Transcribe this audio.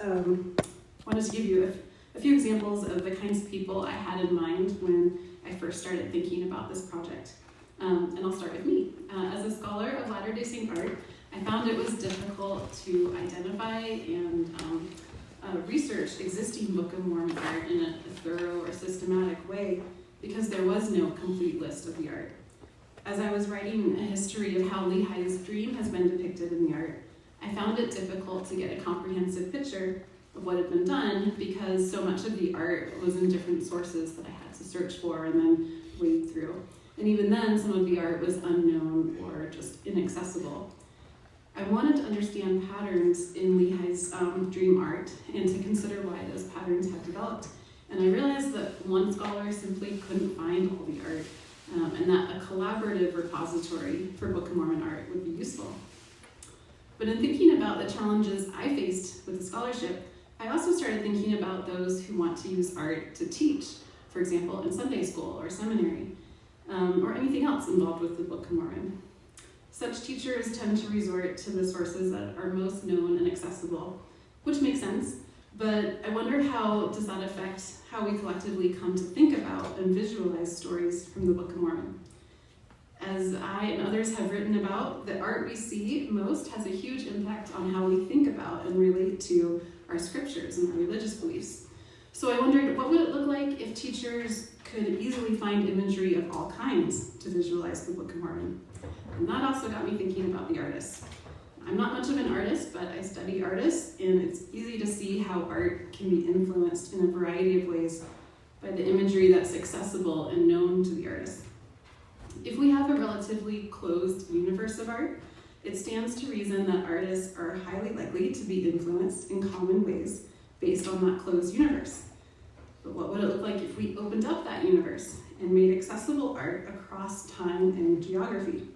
wanted to give you a few examples of the kinds of people I had in mind when I first started thinking about this project. And I'll start with me. As a scholar of Latter-day Saint art, I found it was difficult to identify and research existing Book of Mormon art in a thorough or systematic way because there was no complete list of the art. As I was writing a history of how Lehi's dream has been depicted in the art, I found it difficult to get a comprehensive picture of what had been done because so much of the art was in different sources that I had to search for and then wade through. And even then, some of the art was unknown or just inaccessible. I wanted to understand patterns in Lehi's dream art and to consider why those patterns had developed. And I realized that one scholar simply couldn't find all the art, and that a collaborative repository for Book of Mormon art would be useful. But in thinking about the challenges I faced with the scholarship, I also started thinking about those who want to use art to teach, for example, in Sunday school or seminary, or anything else involved with the Book of Mormon. Such teachers tend to resort to the sources that are most known and accessible, which makes sense, but I wondered how does that affect how we collectively come to think about and visualize stories from the Book of Mormon. As I and others have written about, the art we see most has a huge impact on how we think about and relate to our scriptures and our religious beliefs. So I wondered, what would it look like if teachers could easily find imagery of all kinds to visualize the Book of Mormon? And that also got me thinking about the artists. I'm not much of an artist, but I study artists, and it's easy to see how art can be influenced in a variety of ways by the imagery that's accessible and known to the artist. If we have a relatively closed universe of art, it stands to reason that artists are highly likely to be influenced in common ways based on that closed universe. But what would it look like if we opened up that universe and made accessible art across time and geography?